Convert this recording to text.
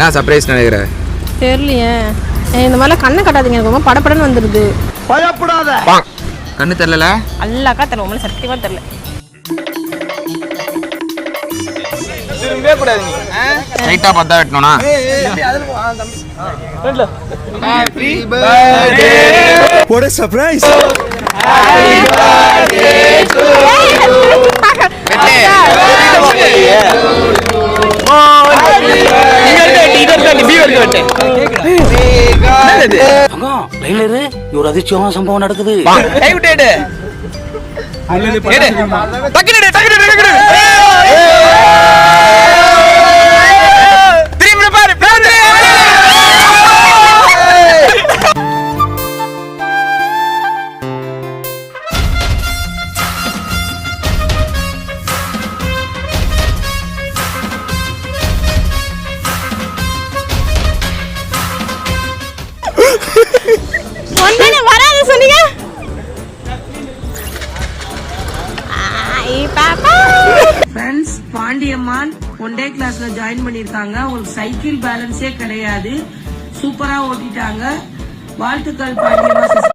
என்னதான் சர்ப்ரைஸ் நினைக்கிற? தெரியலையே. இந்த மாதிரிலாம் கண்ணை கட்டாதீங்க, ரொம்ப படப்படன்னு வந்துடுது. பயப்படாத. கண்ணு தெரியல? அல்லாக்கா தெரியல, உங்களுக்கு சத்தியமா தெரியல. திரும்பவே கூடாது நீ. ரைட்டா பார்த்தா வெட்டணும்னா? Happy birthday. What a surprise. Happy birthday to you. ஒரு அதிர்ச்சியான சம்பவம் நடக்குது. வராது சொன்னீங்க. ஃப்ரெண்ட்ஸ், பாண்டியம்மான் ஒன் டே கிளாஸ்ல ஜாயின் பண்ணிருக்காங்க. உங்களுக்கு சைக்கிள் பேலன்ஸே கிடையாது, சூப்பரா ஓட்டிட்டாங்க. வாழ்த்துக்கள் பாண்டியம்மா.